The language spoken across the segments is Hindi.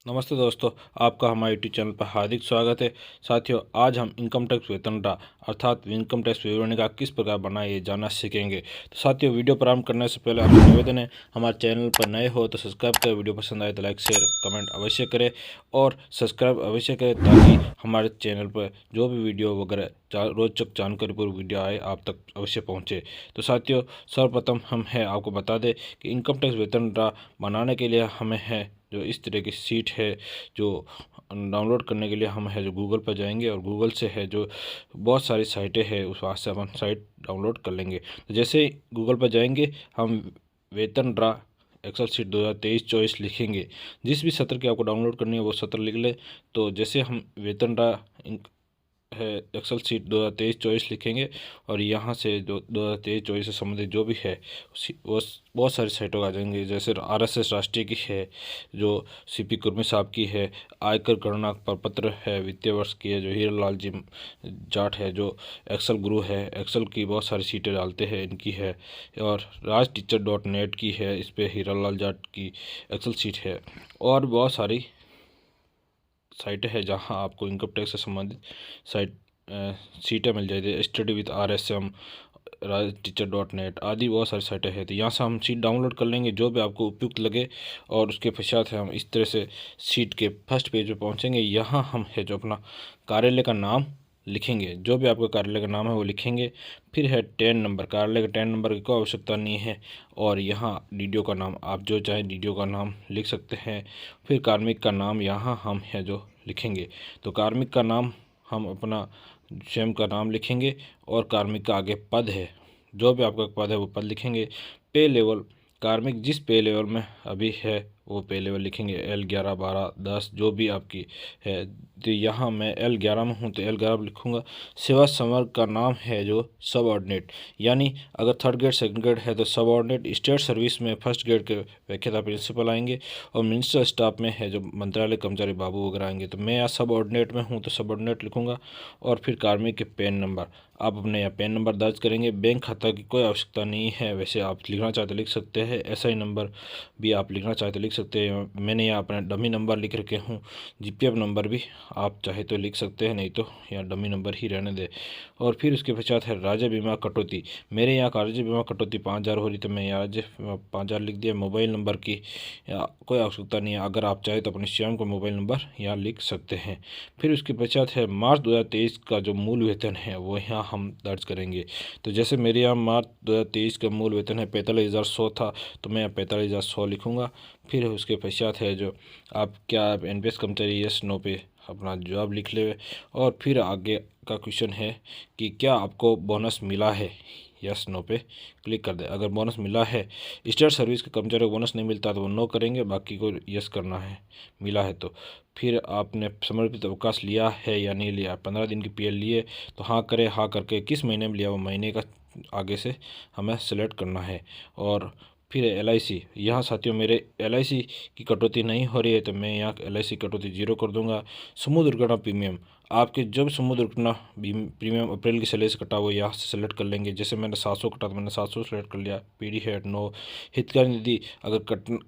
नमस्ते दोस्तों, आपका हमारे यूट्यूब चैनल पर हार्दिक स्वागत है। साथियों, आज हम इनकम टैक्स वेतन अर्थात इनकम टैक्स विवरणी का किस प्रकार बनाए ये जानना सीखेंगे। तो साथियों, वीडियो प्रारंभ करने से पहले आपसे निवेदन है, हमारे चैनल पर नए हो तो सब्सक्राइब करें, वीडियो पसंद आए तो लाइक शेयर कमेंट अवश्य करें और सब्सक्राइब अवश्य करें ताकि हमारे चैनल पर जो भी वीडियो वगैरह रोचक जानकारीपूर्ण वीडियो आए आप तक अवश्य पहुँचे। तो साथियों, सर्वप्रथम हम आपको बता दें कि इनकम टैक्स वेतन बनाने के लिए हमें जो इस तरह की सीट है जो डाउनलोड करने के लिए हम जो गूगल पर जाएंगे और गूगल से जो बहुत सारी साइटें हैं उस वहाँ से अपन साइट डाउनलोड कर लेंगे। तो जैसे गूगल पर जाएंगे हम वेतन एक्सेल सीट 2023-24 लिखेंगे। जिस भी सत्र की आपको डाउनलोड करनी है वो सत्र लिख ले। तो जैसे हम वेतन है एक्सेल सीट 2023-24 लिखेंगे और यहाँ से जो 2023-24 से संबंधित जो भी है वो बहुत सारी साइटों आ जाएंगे। जैसे आरएसएस राष्ट्रीय की है, जो सीपी कुर्मी साहब की है, आयकर गणना प्रपत्र है वित्तीय वर्ष की है, जो हीरालाल जी जाट है, जो एक्सेल गुरु है, एक्सेल की बहुत सारी सीटें डालते हैं इनकी है, और राजटीचर.net की है, इस पर हीरालाल जाट की एक्सेल सीट है और बहुत सारी साइटें हैं जहां आपको इनकम टैक्स से संबंधित साइट सीटें मिल जाएगी। स्टडी विद RSM, राजटीचर.net आदि बहुत सारी साइटें हैं। तो यहाँ से हम सीट डाउनलोड कर लेंगे जो भी आपको उपयुक्त लगे और उसके पश्चात हम इस तरह से सीट के फर्स्ट पेज पे पहुँचेंगे। यहाँ हम जो अपना कार्यालय का नाम लिखेंगे, जो भी आपका कार्यालय का नाम है वो लिखेंगे। फिर है टैन नंबर, कार्यालय का टैन नंबर की कोई आवश्यकता नहीं है। और यहाँ डीडीओ का नाम, आप जो चाहे डीडीओ का नाम लिख सकते हैं। फिर कार्मिक का नाम यहाँ हम जो लिखेंगे। तो कार्मिक का नाम हम अपना स्वयं का नाम लिखेंगे और कार्मिक का आगे पद है, जो भी आपका पद है वो पद लिखेंगे। पे लेवल, कार्मिक जिस पे लेवल में अभी है वो पे लेवल लिखेंगे, L11, 12, 10 जो भी आपकी है। तो यहाँ मैं L11 में हूँ तो L11 लिखूँगा। सेवा संवर्ग का नाम है जो सब ऑर्डिनेट, यानी अगर थर्ड ग्रेड सेकंड ग्रेड है तो सब ऑर्डिनेट। स्टेट सर्विस में फर्स्ट ग्रेड के व्याख्याता प्रिंसिपल आएंगे और मिनिस्टर स्टाफ में है जो मंत्रालय कर्मचारी बाबू वगैरह आएंगे। तो मैं यहाँ सब ऑर्डिनेट में हूँ तो सब ऑर्डिनेट लिखूँगा। और फिर कार्मिक के पैन नंबर, आप अपने यहाँ पैन नंबर दर्ज करेंगे। बैंक खाता की कोई आवश्यकता नहीं है, वैसे आप लिखना चाहते लिख सकते हैं। SI नंबर भी आप लिखना चाहते लिख सकते हैं, मैंने यहाँ अपना डमी नंबर लिख रखे हूँ। GPF नंबर भी आप चाहे तो लिख सकते हैं, नहीं तो यहाँ डमी नंबर ही रहने दे। और फिर उसके पश्चात है राज्य बीमा कटौती। मेरे यहाँ राज्य बीमा कटौती 5000 हो रही तो मैं यहाँ राज्य 5000 लिख दिया। मोबाइल नंबर की कोई आवश्यकता नहीं है, अगर आप चाहे तो अपने स्वयं का मोबाइल नंबर यहाँ लिख सकते हैं। फिर उसके पश्चात है मार्च 2023 का जो मूल वेतन है वो यहाँ हम दर्ज करेंगे। तो जैसे मेरे यहाँ मार्च 2023 का मूल वेतन है 45,100 था, तो मैं 45,100 लिखूँगा। फिर उसके पश्चात है जो आप क्या NPS कर्मचारी यस नो पे अपना जवाब लिख ले। और फिर आगे का क्वेश्चन है कि क्या आपको बोनस मिला है, यस नो पे क्लिक कर दे। अगर बोनस मिला है, स्टेट सर्विस के कर्मचारी को बोनस नहीं मिलता तो वो नो करेंगे, बाकी को यस करना है मिला है तो। फिर आपने समर्पित अवकाश लिया है या नहीं लिया, 15 दिन की PL लिए तो हाँ करें, हाँ करके किस महीने में लिया वो महीने का आगे से हमें सेलेक्ट करना है। और फिर LIC, यहाँ साथियों मेरे LIC की कटौती नहीं हो रही है तो मैं यहाँ LIC कटौती 0 कर दूंगा। समूह दुर्घटना प्रीमियम, आपके जब समूह दुर्घटना प्रीमियम अप्रैल की सैलरी से कटा वो यहाँ से सेलेक्ट कर लेंगे। जैसे मैंने 700 कटा तो मैंने 700 सेलेक्ट कर लिया। PD head no. हितकारी निधि अगर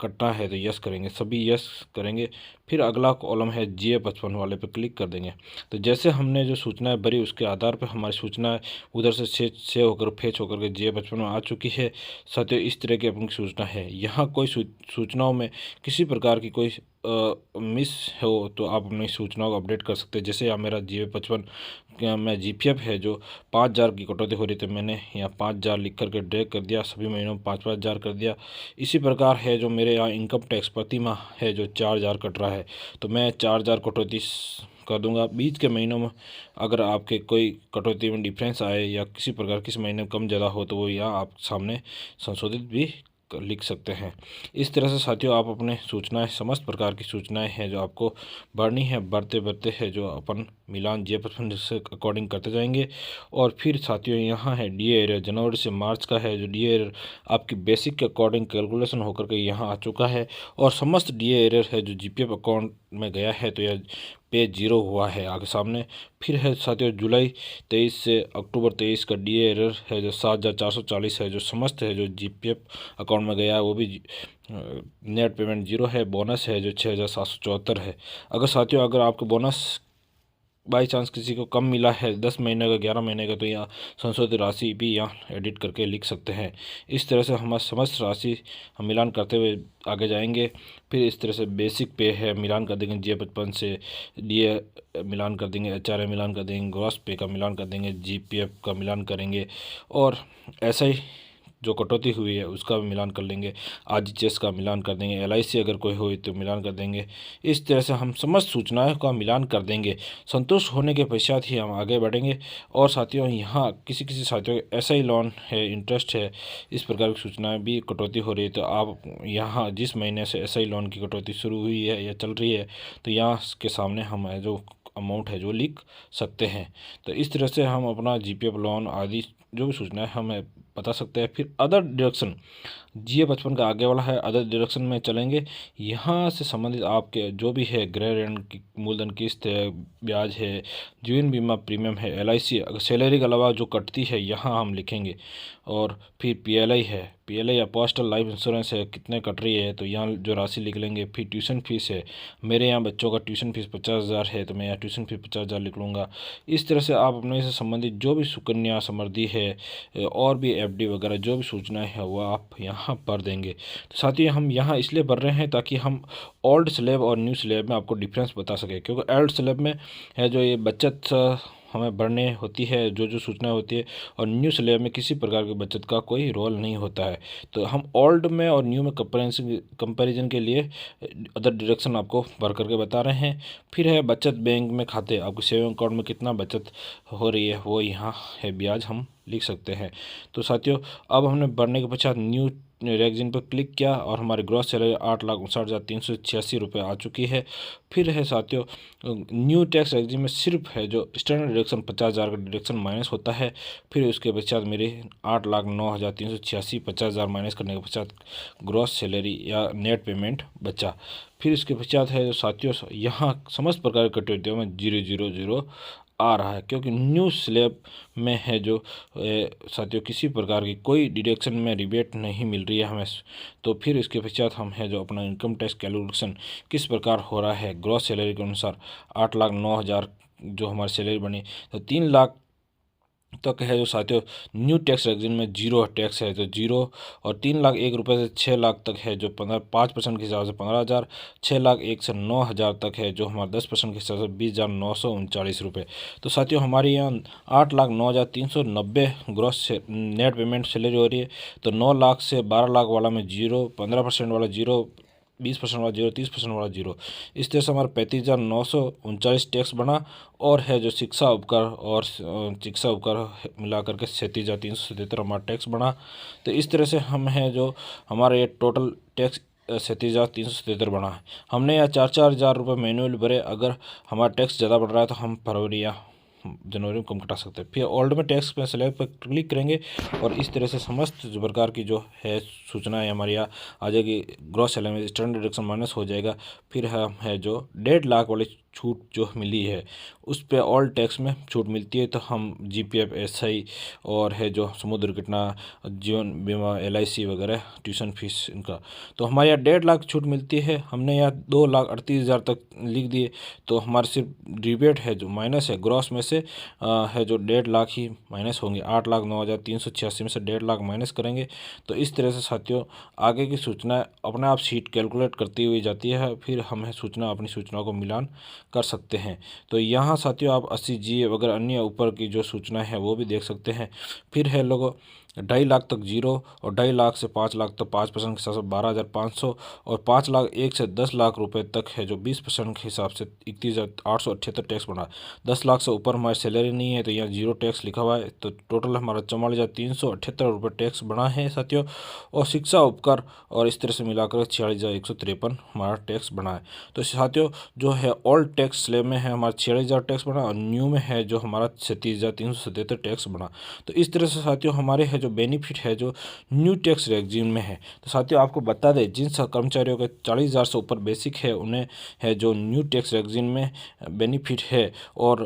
कटना है तो यस करेंगे, सभी यस करेंगे। फिर अगला कॉलम है GA55 वाले पे क्लिक कर देंगे। तो जैसे हमने जो सूचनाएं भरी उसके आधार पर हमारी सूचनाएं उधर से सेव होकर फेच होकर के GA55 में आ चुकी है। साथियों, इस तरह की अपनी सूचना है। यहाँ कोई सूचनाओं में किसी प्रकार की कोई मिस हो तो आप अपनी सूचनाओं को अपडेट कर सकते हैं। जैसे यहाँ मेरा GA55 में GPF है जो 5000 की कटौती हो रही थी, मैंने यहाँ 5000 लिख करके ड्रैग कर दिया, सभी महीनों में 5-5 हज़ार कर दिया। इसी प्रकार है जो मेरे यहाँ इनकम टैक्स प्रति माह है जो 4000 कट रहा है तो मैं 4000 कटौती कर दूंगा। बीच के महीनों में अगर आपके कोई कटौती में डिफरेंस आए या किसी प्रकार किस महीने में कम ज़्यादा हो तो वो यहाँ आप सामने संशोधित भी लिख सकते हैं। इस तरह से साथियों आप अपने सूचनाएं, समस्त प्रकार की सूचनाएं हैं जो आपको भरनी है, भरते भरते है जो अपन मिलान GA55 से अकॉर्डिंग करते जाएंगे। और फिर साथियों यहाँ है DA एरियर, जनवरी से मार्च का है जो DA एरियर आपकी बेसिक के अकॉर्डिंग कैलकुलेशन होकर के यहाँ आ चुका है। और समस्त DA एरियर है जो GPF अकाउंट में गया है तो यह पे 0 हुआ है आगे सामने। फिर है साथियों जुलाई 23 से अक्टूबर 23 का DA एरर है जो 7,440 है, जो समस्त है जो GPF अकाउंट में गया है वो भी नेट पेमेंट 0 है। बोनस है जो 6,774 है। अगर साथियों अगर आपको बोनस बाई चांस किसी को कम मिला है 10 महीने का 11 महीने का, तो यहाँ संशोधित राशि भी यहाँ एडिट करके लिख सकते हैं। इस तरह से हमारा समस्त राशि हम मिलान करते हुए आगे जाएंगे। फिर इस तरह से बेसिक पे है मिलान कर देंगे, GA55 से DA मिलान कर देंगे, HRA मिलान कर देंगे, ग्रॉस पे का मिलान कर देंगे, GPF का मिलान करेंगे, और ऐसा ही जो कटौती हुई है उसका भी मिलान कर लेंगे। RGHS का मिलान कर देंगे, LIC अगर कोई हुई तो मिलान कर देंगे। इस तरह से हम समस्त सूचनाओं का मिलान कर देंगे। संतुष्ट होने के पश्चात ही हम आगे बढ़ेंगे। और साथियों यहाँ किसी किसी साथियों का SI लोन है, इंटरेस्ट है, इस प्रकार की सूचनाएं भी कटौती हो रही है। तो आप यहाँ जिस महीने से SI लोन की कटौती शुरू हुई है या चल रही है, तो यहाँ के सामने हम जो अमाउंट है जो लिख सकते हैं। तो इस तरह से हम अपना GPF लोन आदि जो भी सूचना है हमें बता सकते हैं। फिर अदर डिडक्शन GA55 का आगे वाला है, अदर डिडक्शन में चलेंगे। यहाँ से संबंधित आपके जो भी है गृह ऋण की मूलधन किस्त है, ब्याज है, जीवन बीमा प्रीमियम है, LIC अगर सैलरी के अलावा जो कटती है यहाँ हम लिखेंगे। और फिर PLI है, PLI या पोस्टल लाइफ इंश्योरेंस है, कितने कट रही है तो यहाँ जो राशि लिख लेंगे। फिर ट्यूशन फीस है, मेरे यहाँ बच्चों का ट्यूशन फीस 50,000 है तो मैं यहाँ ट्यूशन फीस 50,000 लिख लूँगा। इस तरह से आप अपने से संबंधित जो भी सुकन्या समृद्धि है और भी FD वगैरह जो भी सूचनाएं है वो आप यहाँ भर देंगे। तो साथ ही हम यहाँ इसलिए भर रहे हैं ताकि हम ओल्ड स्लैब और न्यू स्लैब में आपको डिफरेंस बता सकें, क्योंकि ओल्ड स्लैब में है जो ये बचत हमें भरने होती है जो जो सूचना होती है, और न्यू स्लैब में किसी प्रकार की बचत का कोई रोल नहीं होता है। तो हम ओल्ड में और न्यू में कंपैरिजन के लिए अदर डायरेक्शन आपको भर करके बता रहे हैं। फिर है बचत बैंक में खाते, आपके सेविंग अकाउंट में कितना बचत हो रही है वो यहाँ है, ब्याज हम लिख सकते हैं। तो साथियों अब हमने भरने के पश्चात न्यू रेगजिन पर क्लिक किया और हमारी ग्रॉस सैलरी 8,59,386 रुपये आ चुकी है। फिर है साथियों न्यू टैक्स रेगजिन में सिर्फ है जो स्टैंडर्ड डिडक्शन 50,000 का डिडक्शन माइनस होता है। फिर उसके पश्चात मेरे 8,09,386 50,000 माइनस करने के पश्चात ग्रॉस सैलरी या नेट पेमेंट बचा। फिर इसके पश्चात है जो साथियों यहाँ समस्त प्रकार के कटौतियों में 000 आ रहा है, क्योंकि न्यू स्लैब में है जो साथियों किसी प्रकार की कोई डिडक्शन में रिबेट नहीं मिल रही है हमें। तो फिर इसके पश्चात हम है जो अपना इनकम टैक्स कैलकुलेशन किस प्रकार हो रहा है ग्रॉस सैलरी के अनुसार 8,09,000 जो हमारी सैलरी बनी, तो 3 लाख तक है जो साथियों न्यू टैक्स रेजिम में 0 टैक्स है तो 0, और 3,01,000 से 6 लाख तक है जो 5% के हिसाब से 15,000, 6,01,000 से 9,000 तक है जो हमारा 10% के हिसाब से 20,939 रुपये। तो साथियों हमारे यहाँ 8,09,390 ग्रॉस नेट पेमेंट सैलरी हो रही है। तो 9 लाख से 12 लाख वाला में 0, 15% वाला 0, 20% वाला 0, 30% वाला 0। इस तरह से हमारा 35,939 टैक्स बना। और है जो शिक्षा उपकर और शिक्षा उपकर मिलाकर के 37,377 हमारा टैक्स बना। तो इस तरह से हम है जो हमारा ये टोटल टैक्स 37,377 बना है। हमने यहाँ 4,000 रुपये मैनुअल भरे। अगर हमारा टैक्स ज़्यादा बढ़ रहा है तो हम फरवरी या जनवरी में कम कटा सकते हैं। फिर ओल्ड में टैक्स पे सेलेक्ट पर क्लिक करेंगे और इस तरह से समस्त प्रकार की जो है सूचनाएं हमारी यहाँ आ जाएगी। ग्रॉस सैलरी में स्टैंडर्ड डिडक्शन माइनस हो जाएगा। फिर हम है जो 1.5 लाख वाली छूट जो मिली है उस पर ऑल टैक्स में छूट मिलती है। तो हम GPF SI और है जो समुद्र दुर्घटना जीवन बीमा LIC वगैरह ट्यूशन फीस इनका, तो हमारे यहाँ 1.5 लाख छूट मिलती है। हमने यहाँ 2,38,000 तक लिख दिए। तो हमारे सिर्फ रिबेट है जो माइनस है ग्रॉस में से है जो 1.5 लाख ही माइनस होंगे। 8,09,386 में से 1.5 लाख माइनस करेंगे। तो इस तरह से साथियों आगे की सूचना अपने आप शीट कैलकुलेट करती हुई जाती है। फिर हम सूचना अपनी सूचनाओं को मिलान कर सकते हैं। तो यहाँ साथियों आप 80G वगैरह अन्य ऊपर की जो सूचनाएं हैं वो भी देख सकते हैं। फिर है लोगों 2.5 लाख तक 0, और 2.5 लाख से 5 लाख तक 5% के हिसाब से 12,500, और 5 लाख 1 से 10 लाख रुपए तक है जो 20% के हिसाब से 31,878 टैक्स बना। 10 लाख से ऊपर हमारी सैलरी नहीं है तो यहाँ 0 टैक्स लिखा हुआ है। तो टोटल हमारा 44,378 रुपये टैक्स बना है साथियों। और शिक्षा उपकर और इस तरह से मिलाकर 46,153 हमारा टैक्स बना है। तो साथियों जो है ओल्ड टैक्स स्लैब में है हमारा 46,000 टैक्स बना, और न्यू में है जो हमारा 37,377 टैक्स बना। तो इस तरह से साथियों हमारे है जो बेनिफिट है जो न्यू टैक्स रेजिम में है। तो साथियों आपको बता दें, जिन कर्मचारियों के 40,000 से ऊपर बेसिक है उन्हें है जो न्यू टैक्स रेजिम में बेनिफिट है। और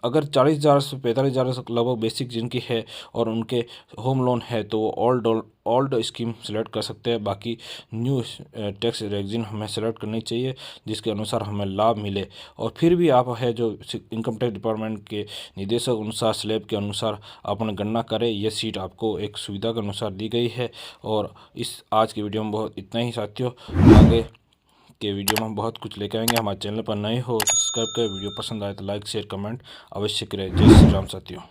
अगर 40,000 से 45,000 लगभग बेसिक जिनकी है और उनके होम लोन है तो वो ओल्ड स्कीम सेलेक्ट कर सकते हैं। बाकी न्यू टैक्स रेजिम हमें सेलेक्ट करनी चाहिए जिसके अनुसार हमें लाभ मिले। और फिर भी आप है जो इनकम टैक्स डिपार्टमेंट के निदेशक अनुसार स्लैब के अनुसार अपने गणना करें। यह सीट आपको एक सुविधा के अनुसार दी गई है। और इस आज की वीडियो में बहुत इतना ही साथियों। आगे के वीडियो में हम बहुत कुछ लेकर आएंगे। हमारे चैनल पर नए हो सब्सक्राइब करें, वीडियो पसंद आए तो लाइक शेयर कमेंट अवश्य करें। जय श्री राम साथियों।